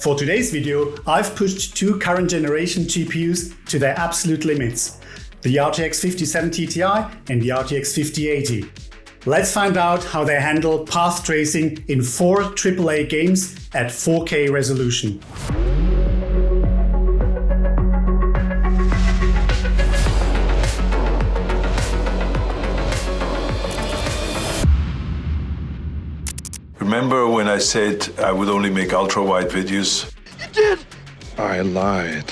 For today's video, I've pushed two current generation GPUs to their absolute limits, the RTX 5070 Ti and the RTX 5080. Let's find out how they handle path tracing in 4 AAA games at 4K resolution. Remember when I said I would only make ultra-wide videos? You did! I lied.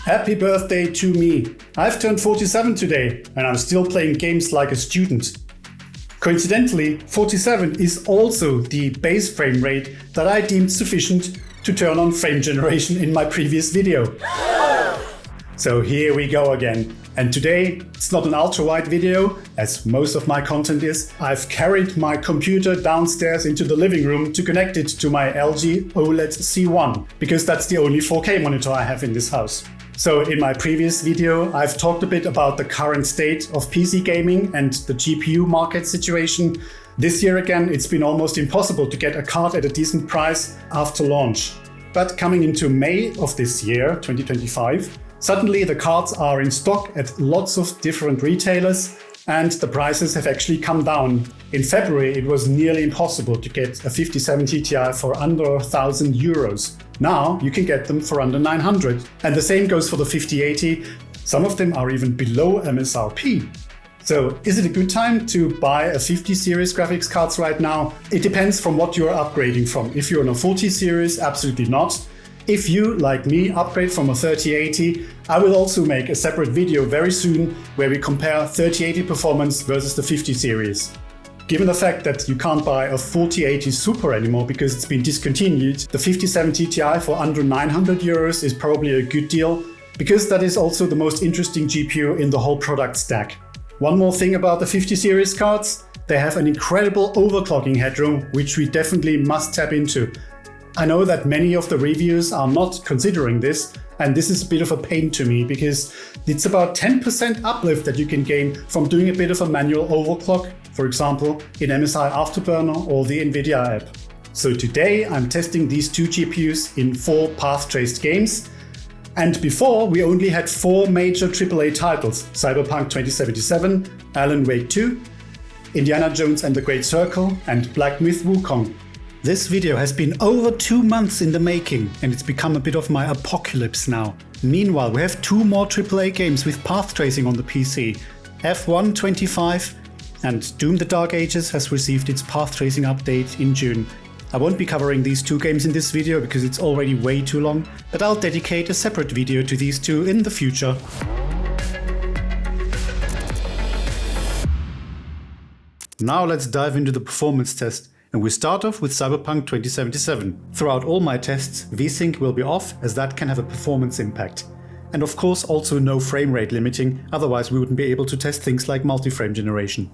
Happy birthday to me. I've turned 47 today and I'm still playing games like a student. Coincidentally, 47 is also the base frame rate that I deemed sufficient to turn on frame generation in my previous video. So here we go again. And today, it's not an ultra-wide video, as most of my content is. I've carried my computer downstairs into the living room to connect it to my LG OLED C1, because that's the only 4K monitor I have in this house. So in my previous video, I've talked a bit about the current state of PC gaming and the GPU market situation. This year again, it's been almost impossible to get a card at a decent price after launch. But coming into May of this year, 2025, suddenly the cards are in stock at lots of different retailers and the prices have actually come down. In February, it was nearly impossible to get a 5070 Ti for under €1,000. Now you can get them for under 900. And the same goes for the 5080. Some of them are even below MSRP. So is it a good time to buy a 50 series graphics cards right now? It depends from what you're upgrading from. If you're on a 40 series, absolutely not. If you, like me, upgrade from a 3080, I will also make a separate video very soon where we compare 3080 performance versus the 50 series. Given the fact that you can't buy a 4080 Super anymore because it's been discontinued, the 5070 Ti for under €900 is probably a good deal, because that is also the most interesting GPU in the whole product stack. One more thing about the 50 series cards, they have an incredible overclocking headroom, which we definitely must tap into. I know that many of the reviews are not considering this, and this is a bit of a pain to me because it's about 10% uplift that you can gain from doing a bit of a manual overclock, for example, in MSI Afterburner or the Nvidia app. So today I'm testing these two GPUs in 4 path-traced games. And before, we only had 4 major AAA titles: Cyberpunk 2077, Alan Wake 2, Indiana Jones and the Great Circle, and Black Myth Wukong. This video has been over 2 months in the making and it's become a bit of my apocalypse now. Meanwhile, we have 2 more AAA games with path tracing on the PC. F1 25 and Doom the Dark Ages has received its path tracing update in June. I won't be covering these 2 games in this video because it's already way too long, but I'll dedicate a separate video to these 2 in the future. Now let's dive into the performance test. And we start off with Cyberpunk 2077. Throughout all my tests, VSync will be off as that can have a performance impact. And of course also no frame rate limiting, otherwise we wouldn't be able to test things like multi-frame generation.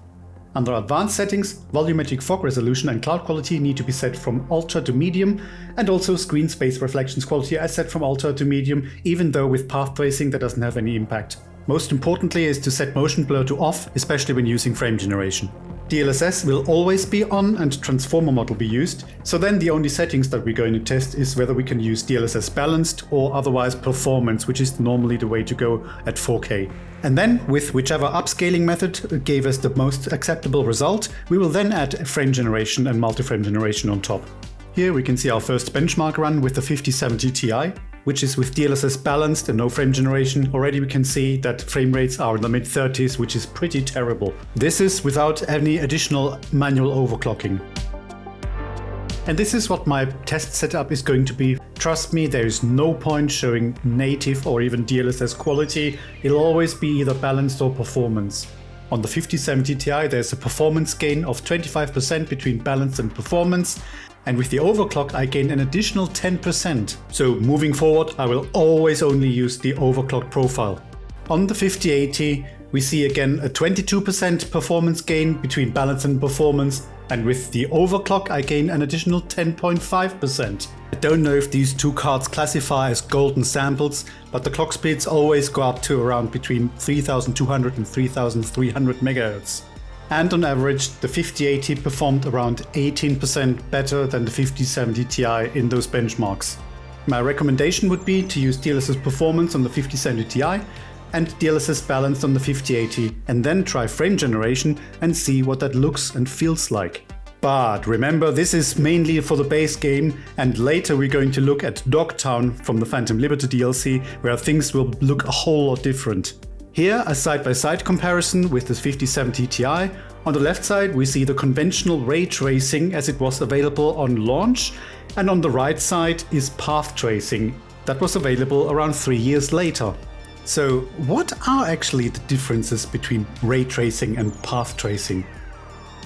Under advanced settings, volumetric fog resolution and cloud quality need to be set from ultra to medium, and also screen space reflections quality is set from ultra to medium, even though with path tracing that doesn't have any impact. Most importantly is to set motion blur to off, especially when using frame generation. DLSS will always be on and transformer mode will be used, so then the only settings that we're going to test is whether we can use DLSS balanced or otherwise performance, which is normally the way to go at 4K. And then, with whichever upscaling method gave us the most acceptable result, we will then add frame generation and multi-frame generation on top. Here we can see our first benchmark run with the 5070 Ti, which is with DLSS balanced and no frame generation. Already we can see that frame rates are in the mid-30s, which is pretty terrible. This is without any additional manual overclocking. And this is what my test setup is going to be. Trust me, there is no point showing native or even DLSS quality. It'll always be either balanced or performance. On the 5070 Ti there's a performance gain of 25% between balance and performance. And with the overclock I gain an additional 10%. So moving forward I will always only use the overclock profile. On the 5080 we see again a 22% performance gain between balance and performance, and with the overclock I gain an additional 10.5%. I don't know if these 2 cards classify as golden samples, but the clock speeds always go up to around between 3200 and 3300 MHz. and on average the 5080 performed around 18% better than the 5070 Ti in those benchmarks. My recommendation would be to use DLSS performance on the 5070 Ti and DLSS balanced on the 5080 and then try frame generation and see what that looks and feels like. But remember, this is mainly for the base game, and later we're going to look at Dogtown from the Phantom Liberty DLC, where things will look a whole lot different. Here, a side-by-side comparison with the 5070 Ti. On the left side we see the conventional ray tracing as it was available on launch, and on the right side is path tracing that was available around 3 years later. So what are actually the differences between ray tracing and path tracing?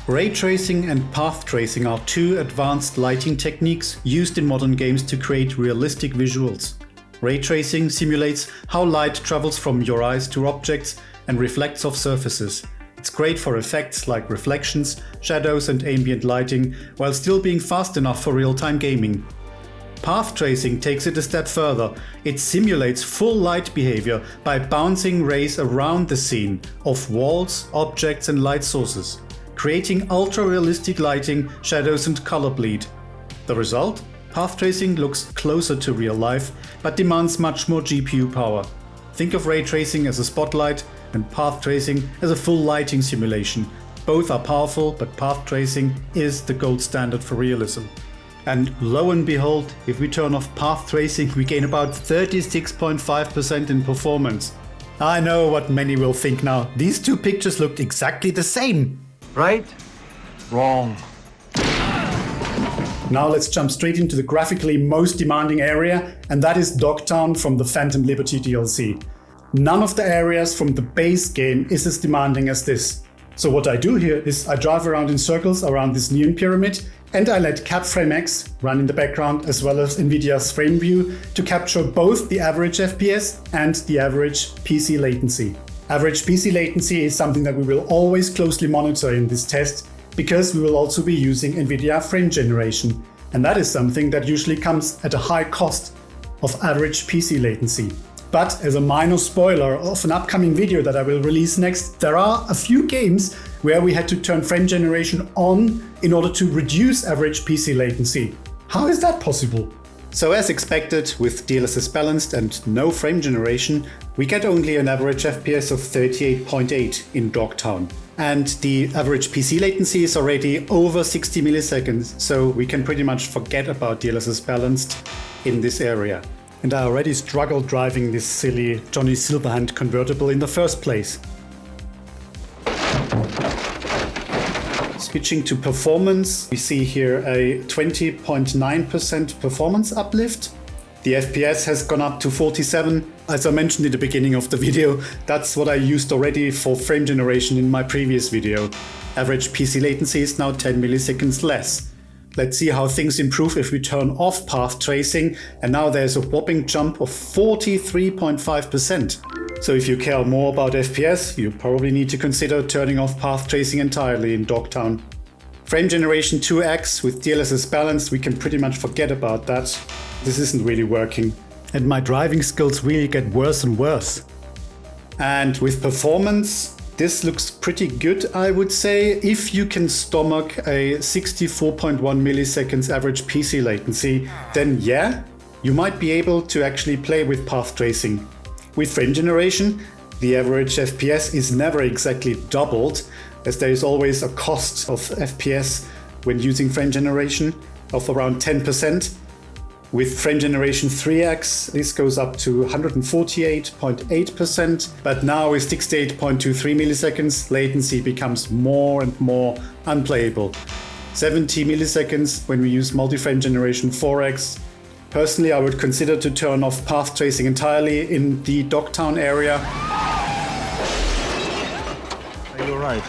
Ray tracing and path tracing are two advanced lighting techniques used in modern games to create realistic visuals. Ray tracing simulates how light travels from your eyes to objects and reflects off surfaces. It's great for effects like reflections, shadows and ambient lighting, while still being fast enough for real-time gaming. Path tracing takes it a step further. It simulates full light behavior by bouncing rays around the scene, off walls, objects and light sources, creating ultra-realistic lighting, shadows and color bleed. The result? Path tracing looks closer to real life, but demands much more GPU power. Think of ray tracing as a spotlight and path tracing as a full lighting simulation. Both are powerful, but path tracing is the gold standard for realism. And lo and behold, if we turn off path tracing, we gain about 36.5% in performance. I know what many will think now. These two pictures looked exactly the same. Right? Wrong. Now let's jump straight into the graphically most demanding area, and that is Dogtown from the Phantom Liberty DLC. None of the areas from the base game is as demanding as this. So what I do here is I drive around in circles around this neon pyramid, and I let CapFrameX run in the background as well as Nvidia's FrameView to capture both the average FPS and the average PC latency. Average PC latency is something that we will always closely monitor in this test, because we will also be using Nvidia frame generation, and that is something that usually comes at a high cost of average PC latency. But as a minor spoiler of an upcoming video that I will release next, there are a few games where we had to turn frame generation on in order to reduce average PC latency. How is that possible? So as expected, with DLSS balanced and no frame generation, we get only an average FPS of 38.8 in Dogtown. And the average PC latency is already over 60 milliseconds, so we can pretty much forget about DLSS balanced in this area. And I already struggled driving this silly Johnny Silverhand convertible in the first place. Switching to performance, we see here a 20.9% performance uplift. The FPS has gone up to 47. As I mentioned in the beginning of the video, that's what I used already for frame generation in my previous video. Average PC latency is now 10 milliseconds less. Let's see how things improve if we turn off path tracing, and now there's a whopping jump of 43.5%. So if you care more about FPS, you probably need to consider turning off path tracing entirely in Dogtown. Frame generation 2x with DLSS balanced, we can pretty much forget about that. This isn't really working. And my driving skills really get worse and worse. And with performance, this looks pretty good, I would say. If you can stomach a 64.1 milliseconds average PC latency, then yeah, you might be able to actually play with path tracing. With frame generation, the average FPS is never exactly doubled, as there is always a cost of FPS when using frame generation of around 10%. With frame generation 3x, this goes up to 148.8%, but now with 68.23 milliseconds, latency becomes more and more unplayable. 70 milliseconds when we use multi-frame generation 4x. Personally, I would consider to turn off path tracing entirely in the Dogtown area. You're right.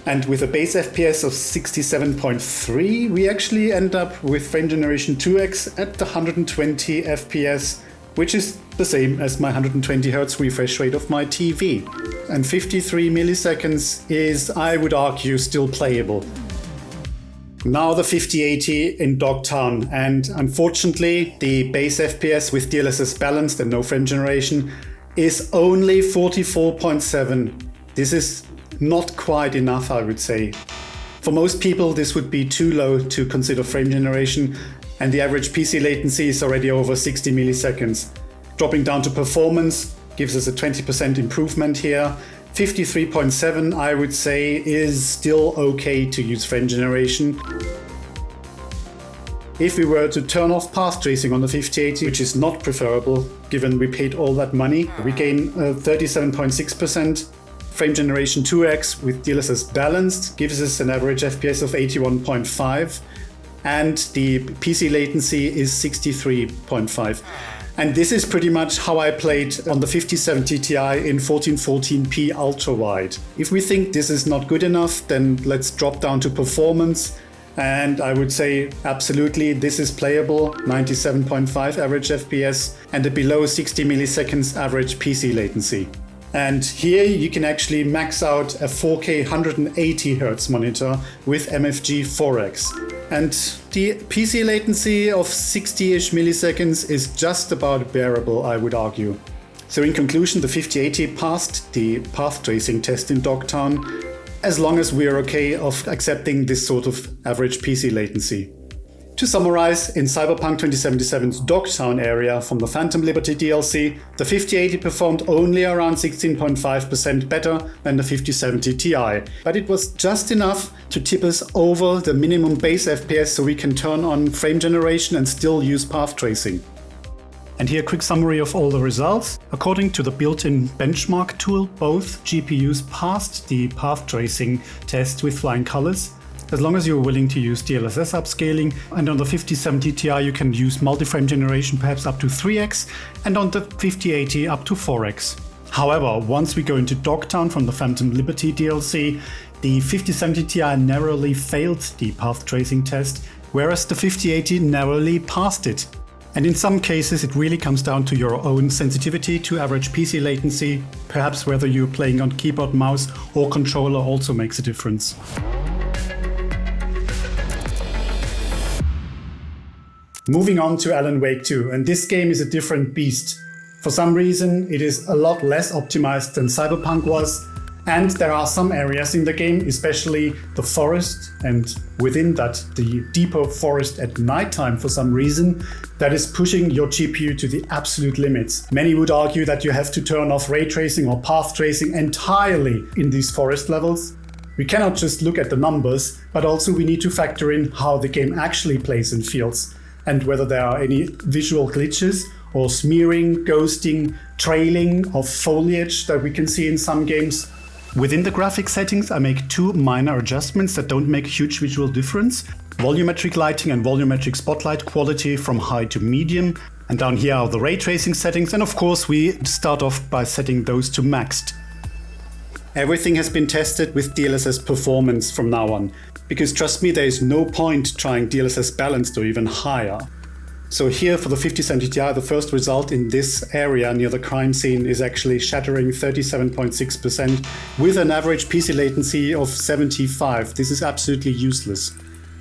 And with a base FPS of 67.3, we actually end up with frame generation 2x at the 120 FPS, which is the same as my 120 Hz refresh rate of my TV. And 53 milliseconds is, I would argue, still playable. Now the 5080 in Dogtown, and unfortunately the base FPS with DLSS balanced and no frame generation is only 44.7. This is not quite enough, I would say. For most people, this would be too low to consider frame generation, and the average PC latency is already over 60 milliseconds. Dropping down to performance gives us a 20% improvement here. 53.7, I would say, is still okay to use frame generation. If we were to turn off path tracing on the 5080, which is not preferable given we paid all that money, we gain 37.6%. Frame generation 2x with DLSS balanced gives us an average FPS of 81.5, and the PC latency is 63.5. And this is pretty much how I played on the 5070 Ti in 1440p ultra wide. If we think this is not good enough, then let's drop down to performance. And I would say absolutely this is playable, 97.5 average FPS and a below 60 milliseconds average PC latency. And here you can actually max out a 4K 180Hz monitor with MFG 4X. And the PC latency of 60-ish milliseconds is just about bearable, I would argue. So in conclusion, the 5080 passed the path tracing test in Dogtown, as long as we are okay of accepting this sort of average PC latency. To summarize, in Cyberpunk 2077's Dogtown area from the Phantom Liberty DLC, the 5080 performed only around 16.5% better than the 5070 Ti, but it was just enough to tip us over the minimum base FPS so we can turn on frame generation and still use path tracing. And here a quick summary of all the results. According to the built-in benchmark tool, both GPUs passed the path tracing test with flying colors, as long as you're willing to use DLSS upscaling. And on the 5070 Ti you can use multi-frame generation perhaps up to 3x, and on the 5080 up to 4x. However, once we go into Dogtown from the Phantom Liberty DLC, the 5070 Ti narrowly failed the path tracing test, whereas the 5080 narrowly passed it. And in some cases it really comes down to your own sensitivity to average PC latency. Perhaps whether you're playing on keyboard, mouse or controller also makes a difference. Moving on to Alan Wake 2, and this game is a different beast. For some reason it is a lot less optimized than Cyberpunk was, and there are some areas in the game, especially the forest, and within that the deeper forest at nighttime for some reason, that is pushing your GPU to the absolute limits. Many would argue that you have to turn off ray tracing or path tracing entirely in these forest levels. We cannot just look at the numbers, but also we need to factor in how the game actually plays and feels, and whether there are any visual glitches or smearing, ghosting, trailing of foliage that we can see in some games. Within the graphic settings, I make two minor adjustments that don't make a huge visual difference. Volumetric lighting and volumetric spotlight quality from high to medium. And down here are the ray tracing settings, and of course we start off by setting those to maxed. Everything has been tested with DLSS performance from now on, because trust me, there is no point trying DLSS balanced or even higher. So here for the 5070 Ti, the first result in this area near the crime scene is actually shattering 37.6% with an average PC latency of 75. This is absolutely useless.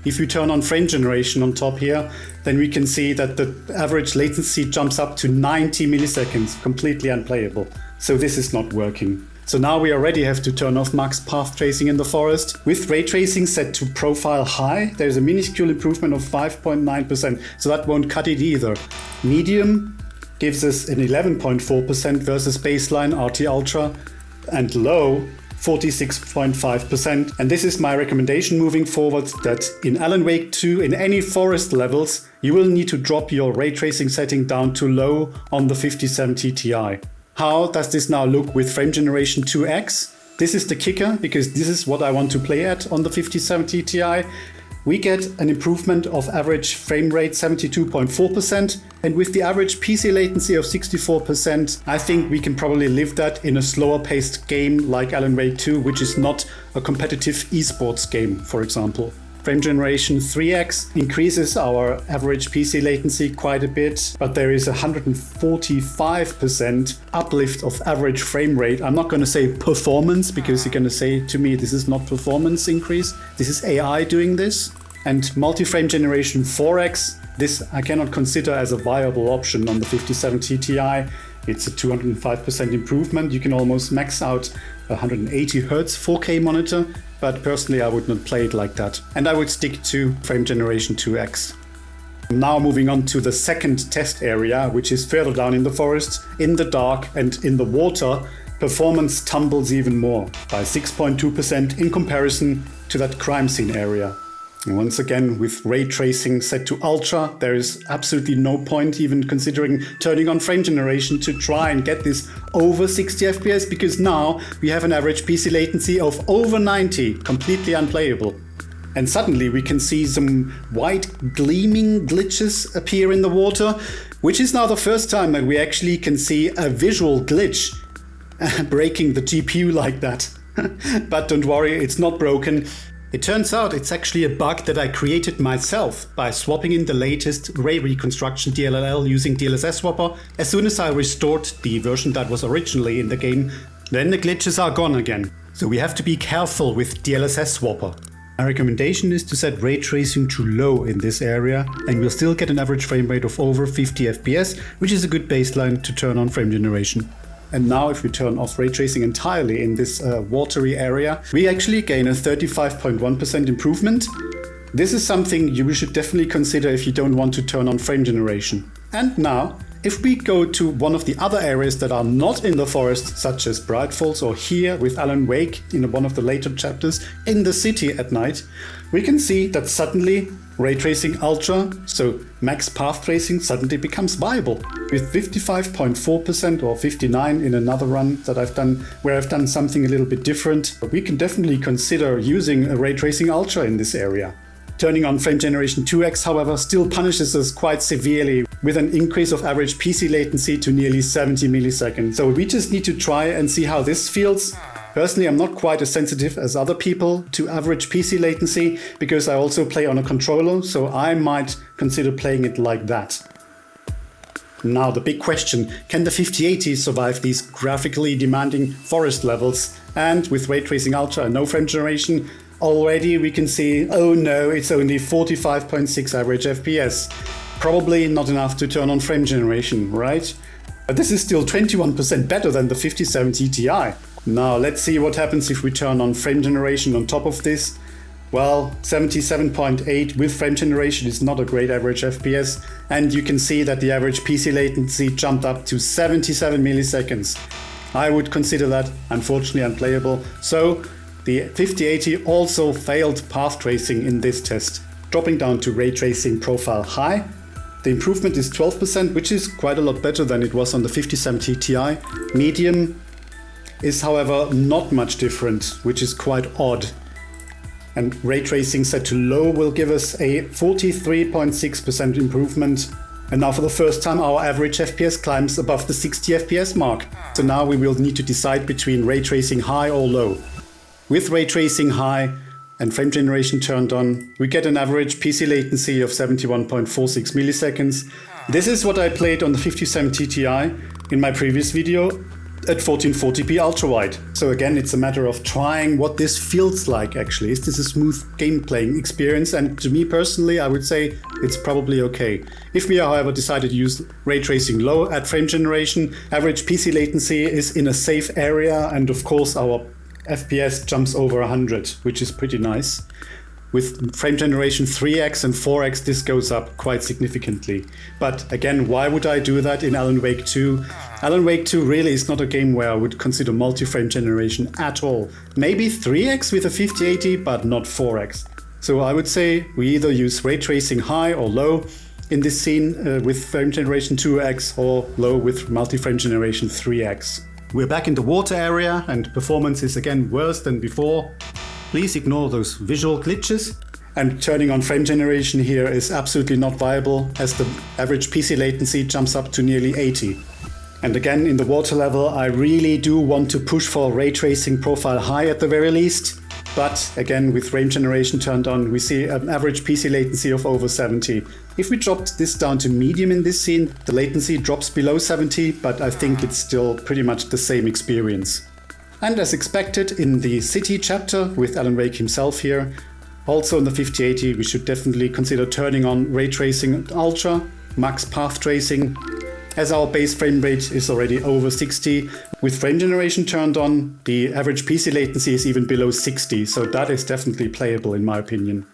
If you turn on frame generation on top here, then we can see that the average latency jumps up to 90 milliseconds, completely unplayable. So this is not working. So now we already have to turn off max path tracing in the forest. With ray tracing set to profile high, there's a minuscule improvement of 5.9%, so that won't cut it either. Medium gives us an 11.4% versus baseline RT Ultra, and low 46.5%. And this is my recommendation moving forward, that in Alan Wake 2, in any forest levels, you will need to drop your ray tracing setting down to low on the 5070 Ti. How does this now look with frame generation 2x? This is the kicker, because this is what I want to play at on the 5070 Ti. We get an improvement of average frame rate 72.4%, and with the average PC latency of 64%, I think we can probably live that in a slower paced game like Alan Wake 2, which is not a competitive esports game, for example. Frame generation 3x increases our average PC latency quite a bit, but there is a 145% uplift of average frame rate. I'm not going to say performance, because you're going to say to me this is not performance increase, this is AI doing this. And multi-frame generation 4x, this I cannot consider as a viable option on the 5070 Ti. It's a 205% improvement. You can almost max out 180 Hz 4K monitor, but personally I would not play it like that. And I would stick to frame generation 2x. Now moving on to the second test area, which is further down in the forest, in the dark and in the water. Performance tumbles even more by 6.2% in comparison to that crime scene area. And once again, with ray tracing set to ultra, there is absolutely no point even considering turning on frame generation to try and get this over 60 FPS, because now we have an average PC latency of over 90, completely unplayable. And suddenly we can see some white gleaming glitches appear in the water, which is now the first time that we actually can see a visual glitch breaking the GPU like that. But don't worry, it's not broken. It turns out it's actually a bug that I created myself by swapping in the latest ray reconstruction DLLL using DLSS swapper. As soon as I restored the version that was originally in the game, then the glitches are gone again. So we have to be careful with DLSS swapper. My recommendation is to set ray tracing to low in this area, and we'll still get an average frame rate of over 50 FPS, which is a good baseline to turn on frame generation. And now if we turn off ray tracing entirely in this watery area, we actually gain a 35.1% improvement. This is something you should definitely consider if you don't want to turn on frame generation. And now, if we go to one of the other areas that are not in the forest, such as Bright Falls or here with Alan Wake in one of the later chapters in the city at night, we can see that suddenly ray tracing ultra, so max path tracing, suddenly becomes viable. With 55.4% or 59 in another run that I've done, where I've done something a little bit different, we can definitely consider using a ray tracing ultra in this area. Turning on frame generation 2x, however, still punishes us quite severely with an increase of average PC latency to nearly 70 milliseconds. So we just need to try and see how this feels. Personally, I'm not quite as sensitive as other people to average PC latency because I also play on a controller, so I might consider playing it like that. Now the big question, can the 5080 survive these graphically demanding forest levels? And with ray tracing ultra and no frame generation, already we can see, oh no, it's only 45.6 average FPS. Probably not enough to turn on frame generation, right? But this is still 21% better than the 5070 Ti. Now let's see what happens if we turn on frame generation on top of this. Well, 77.8 with frame generation is not a great average FPS, and you can see that the average PC latency jumped up to 77 milliseconds. I would consider that unfortunately unplayable, so the 5080 also failed path tracing in this test. Dropping down to ray tracing profile high, the improvement is 12%, which is quite a lot better than it was on the 5070 Ti. Medium is however not much different, which is quite odd. And ray tracing set to low will give us a 43.6% improvement. And now for the first time our average FPS climbs above the 60 FPS mark. So now we will need to decide between ray tracing high or low. With ray tracing high and frame generation turned on, we get an average PC latency of 71.46 milliseconds. This is what I played on the 5070 Ti in my previous video at 1440p ultra wide. So again, it's a matter of trying what this feels like actually. Is this a smooth game playing experience? And to me personally, I would say it's probably okay. If we however decided to use ray tracing low at frame generation, average PC latency is in a safe area, and of course our FPS jumps over 100, which is pretty nice. With frame generation 3x and 4x, this goes up quite significantly. But again, why would I do that in Alan Wake 2? Alan Wake 2 really is not a game where I would consider multi-frame generation at all. Maybe 3x with a 5080, but not 4x. So I would say we either use ray tracing high or low in this scene with frame generation 2x, or low with multi-frame generation 3x. We're back in the water area and performance is again worse than before. Please ignore those visual glitches. And turning on frame generation here is absolutely not viable, as the average PC latency jumps up to nearly 80. And again, in the water level, I really do want to push for ray tracing profile high at the very least. But again, with frame generation turned on, we see an average PC latency of over 70. If we dropped this down to medium in this scene, the latency drops below 70, but I think it's still pretty much the same experience. And as expected in the city chapter with Alan Wake himself here, also in the 5080 we should definitely consider turning on ray tracing ultra, max path tracing, as our base frame rate is already over 60. With frame generation turned on, the average PC latency is even below 60, so that is definitely playable in my opinion.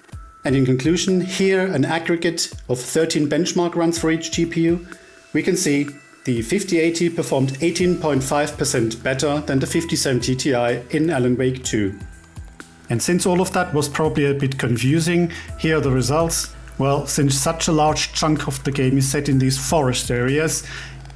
And in conclusion, here an aggregate of 13 benchmark runs for each GPU. We can see the 5080 performed 18.5% better than the 5070 Ti in Alan Wake 2. And since all of that was probably a bit confusing, here are the results. Well, since such a large chunk of the game is set in these forest areas,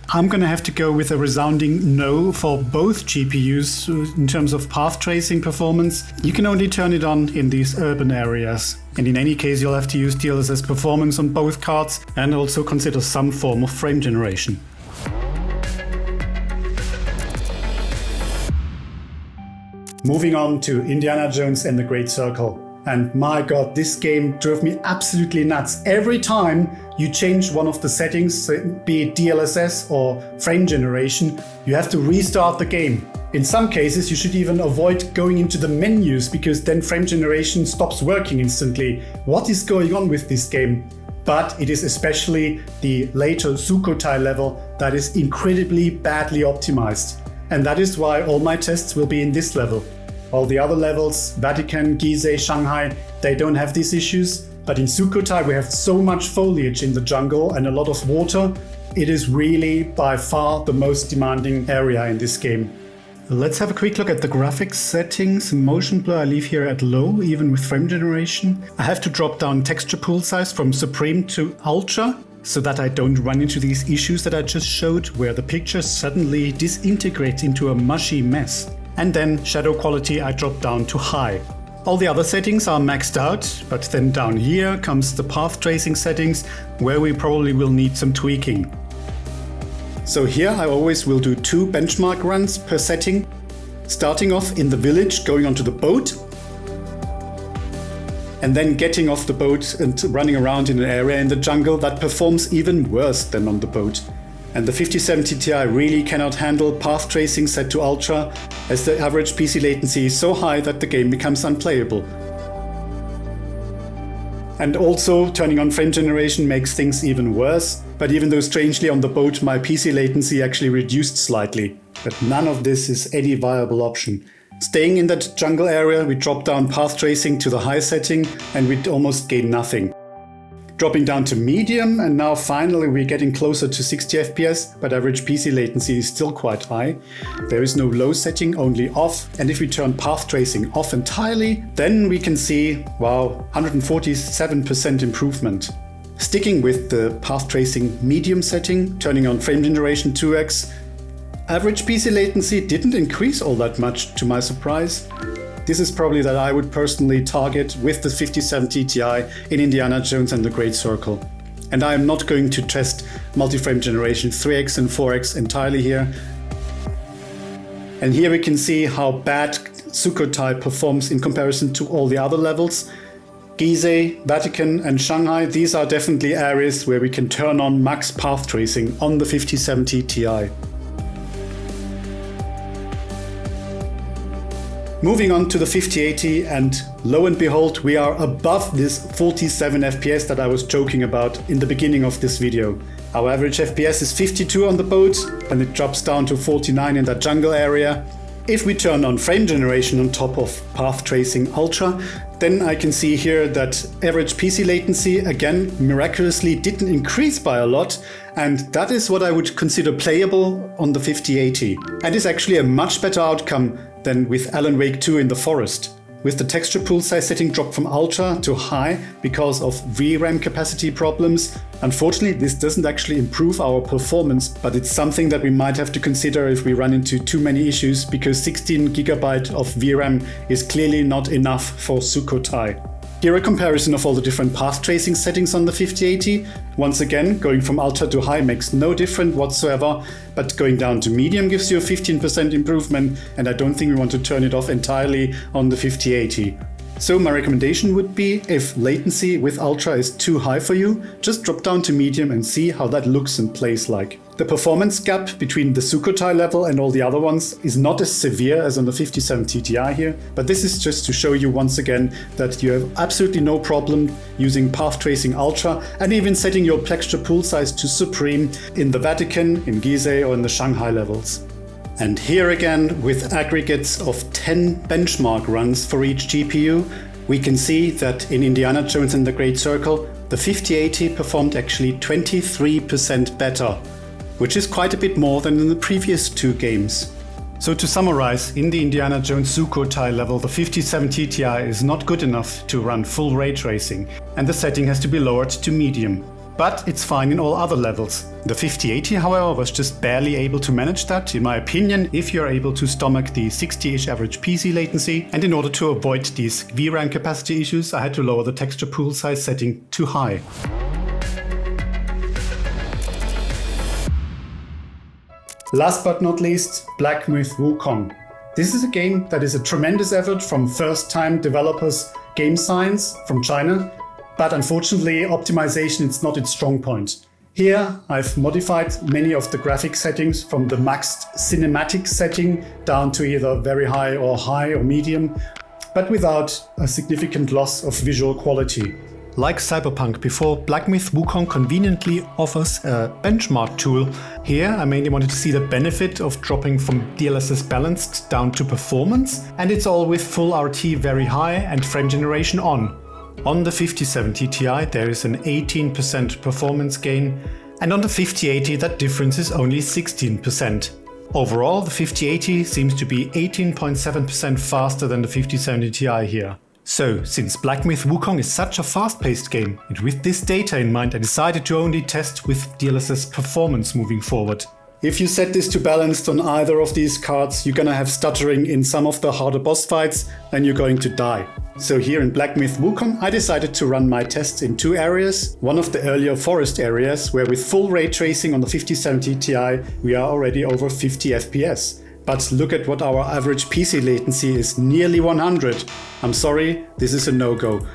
I'm gonna have to go with a resounding no for both GPUs in terms of path tracing performance. You can only turn it on in these urban areas. And in any case, you'll have to use DLSS performance on both cards and also consider some form of frame generation. Moving on to Indiana Jones and the Great Circle. And my god, this game drove me absolutely nuts. Every time you change one of the settings, be it DLSS or frame generation, you have to restart the game. In some cases, you should even avoid going into the menus because then frame generation stops working instantly. What is going on with this game? But it is especially the later Sukhothai level that is incredibly badly optimized. And that is why all my tests will be in this level. All the other levels, Vatican, Gizeh, Shanghai, they don't have these issues. But in Sukhothai we have so much foliage in the jungle and a lot of water. It is really by far the most demanding area in this game. Let's have a quick look at the graphics settings. Motion blur I leave here at low, even with frame generation. I have to drop down texture pool size from Supreme to Ultra, so that I don't run into these issues that I just showed, where the picture suddenly disintegrates into a mushy mess. And then shadow quality I drop down to high. All the other settings are maxed out, but then down here comes the path tracing settings, where we probably will need some tweaking. So here I always will do 2 benchmark runs per setting, starting off in the village, going onto the boat, and then getting off the boat and running around in an area in the jungle that performs even worse than on the boat. And the 5070 Ti really cannot handle path tracing set to ultra, as the average PC latency is so high that the game becomes unplayable. And also turning on frame generation makes things even worse, but even though strangely on the boat my PC latency actually reduced slightly. But none of this is any viable option. Staying in that jungle area, we drop down path tracing to the high setting and we'd almost gain nothing. Dropping down to medium, and now finally we're getting closer to 60 FPS, but average PC latency is still quite high. There is no low setting, only off, and if we turn path tracing off entirely, then we can see, wow, 147% improvement. Sticking with the path tracing medium setting, turning on frame generation 2x, average PC latency didn't increase all that much to my surprise. This is probably that I would personally target with the 5070 Ti in Indiana Jones and the Great Circle. And I am not going to test multi-frame generation 3x and 4x entirely here. And here we can see how bad Sukhothai performs in comparison to all the other levels. Gizeh, Vatican and Shanghai, these are definitely areas where we can turn on max path tracing on the 5070 Ti. Moving on to the 5080, and lo and behold, we are above this 47 FPS that I was joking about in the beginning of this video. Our average FPS is 52 on the boat, and it drops down to 49 in that jungle area. If we turn on frame generation on top of path tracing ultra, then I can see here that average PC latency again miraculously didn't increase by a lot, and that is what I would consider playable on the 5080. And is actually a much better outcome than with Alan Wake 2 in the forest. With the texture pool size setting dropped from ultra to high because of VRAM capacity problems. Unfortunately, this doesn't actually improve our performance, but it's something that we might have to consider if we run into too many issues, because 16 GB of VRAM is clearly not enough for Sukhothai. Here a comparison of all the different path tracing settings on the 5080. Once again, going from ultra to high makes no difference whatsoever, but going down to medium gives you a 15% improvement, and I don't think we want to turn it off entirely on the 5080. So my recommendation would be, if latency with Ultra is too high for you, just drop down to medium and see how that looks and plays like. The performance gap between the Sukhothai level and all the other ones is not as severe as on the 57 Ti here, but this is just to show you once again that you have absolutely no problem using path tracing Ultra and even setting your texture pool size to supreme in the Vatican, in Gizeh or in the Shanghai levels. And here again, with aggregates of 10 benchmark runs for each GPU, we can see that in Indiana Jones and the Great Circle, the 5080 performed actually 23% better, which is quite a bit more than in the previous two games. So to summarize, in the Indiana Jones Sukhothai level, the 5070 Ti is not good enough to run full ray tracing, and the setting has to be lowered to medium. But it's fine in all other levels. The 5080, however, was just barely able to manage that, in my opinion, if you're able to stomach the 60-ish average PC latency. And in order to avoid these VRAM capacity issues, I had to lower the texture pool size setting to high. Last but not least, Black Myth Wukong. This is a game that is a tremendous effort from first-time developers Game Science from China. But unfortunately, optimization is not its strong point. Here, I've modified many of the graphic settings from the maxed cinematic setting down to either very high or medium, but without a significant loss of visual quality. Like Cyberpunk before, Black Myth Wukong conveniently offers a benchmark tool. Here, I mainly wanted to see the benefit of dropping from DLSS balanced down to performance, and it's all with full RT very high and frame generation on. On the 5070 Ti there is an 18% performance gain, and on the 5080 that difference is only 16%. Overall, the 5080 seems to be 18.7% faster than the 5070 Ti here. So, since Black Myth Wukong is such a fast-paced game, and with this data in mind, I decided to only test with DLSS performance moving forward. If you set this to balanced on either of these cards, you're gonna have stuttering in some of the harder boss fights and you're going to die. So here in Black Myth Wukong, I decided to run my tests in two areas. One of the earlier forest areas, where with full ray tracing on the 5070 Ti, we are already over 50 FPS. But look at what our average PC latency is, nearly 100. I'm sorry, this is a no-go.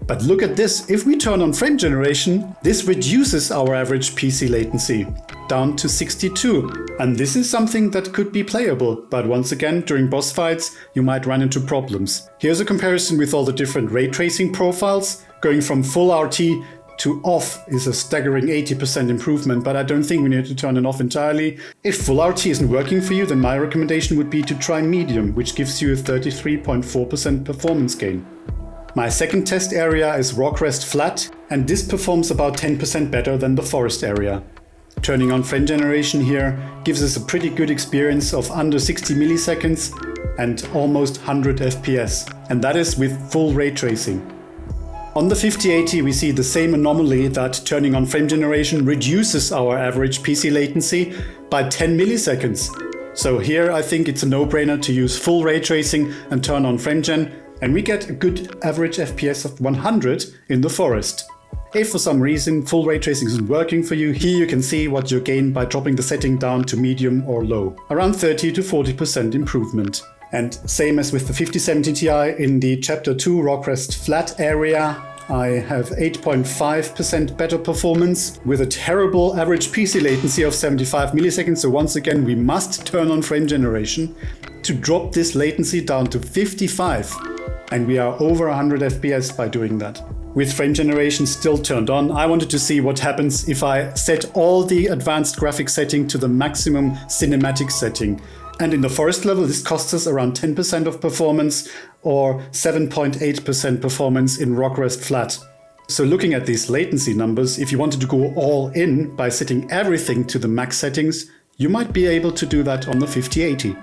But look at this, if we turn on frame generation, this reduces our average PC latency down to 62. And this is something that could be playable, but once again, during boss fights, you might run into problems. Here's a comparison with all the different ray tracing profiles. Going from full RT to off is a staggering 80% improvement, but I don't think we need to turn it off entirely. If full RT isn't working for you, then my recommendation would be to try medium, which gives you a 33.4% performance gain. My second test area is Rockrest Flat, and this performs about 10% better than the forest area. Turning on frame generation here gives us a pretty good experience of under 60 milliseconds and almost 100 FPS, and that is with full ray tracing. On the 5080 we see the same anomaly that turning on frame generation reduces our average PC latency by 10 milliseconds. So here I think it's a no-brainer to use full ray tracing and turn on frame gen, and we get a good average FPS of 100 in the forest. If for some reason full ray tracing isn't working for you, here you can see what you gain by dropping the setting down to medium or low. Around 30 to 40% improvement. And same as with the 5070 Ti, in the Chapter 2 Rockrest Flat area, I have 8.5% better performance with a terrible average PC latency of 75 milliseconds. So once again, we must turn on frame generation to drop this latency down to 55. And we are over 100 FPS by doing that. With frame generation still turned on, I wanted to see what happens if I set all the advanced graphics setting to the maximum cinematic setting. And in the forest level, this costs us around 10% of performance or 7.8% performance in Rockrest Flat. So looking at these latency numbers, if you wanted to go all in by setting everything to the max settings, you might be able to do that on the 5080.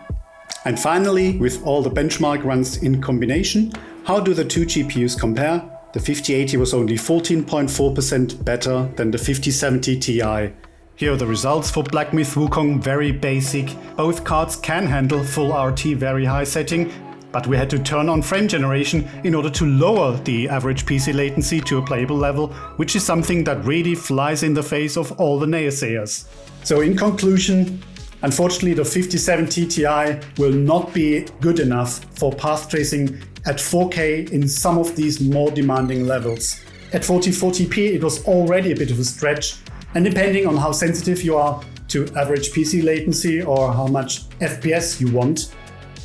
And finally, with all the benchmark runs in combination, how do the two GPUs compare? The 5080 was only 14.4% better than the 5070 Ti. Here are the results for Black Myth Wukong, very basic. Both cards can handle full RT very high setting, but we had to turn on frame generation in order to lower the average PC latency to a playable level, which is something that really flies in the face of all the naysayers. So in conclusion, unfortunately the 5070 Ti will not be good enough for path tracing at 4K in some of these more demanding levels. At 4040p it was already a bit of a stretch, and depending on how sensitive you are to average PC latency or how much FPS you want,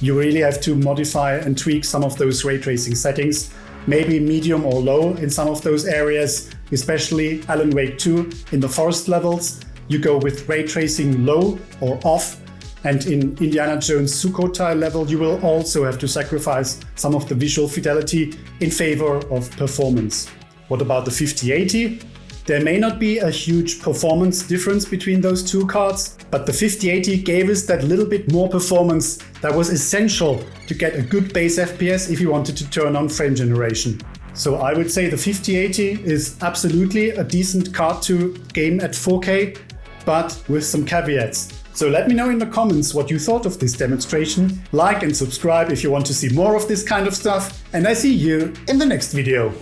you really have to modify and tweak some of those ray tracing settings, maybe medium or low in some of those areas, especially Alan Wake 2 in the forest levels. You go with ray tracing low or off, and in Indiana Jones Sukhothai level you will also have to sacrifice some of the visual fidelity in favor of performance. What about the 5080? There may not be a huge performance difference between those two cards, but the 5080 gave us that little bit more performance that was essential to get a good base FPS if you wanted to turn on frame generation. So I would say the 5080 is absolutely a decent card to game at 4K, but with some caveats. So let me know in the comments what you thought of this demonstration. Like and subscribe if you want to see more of this kind of stuff, and I see you in the next video.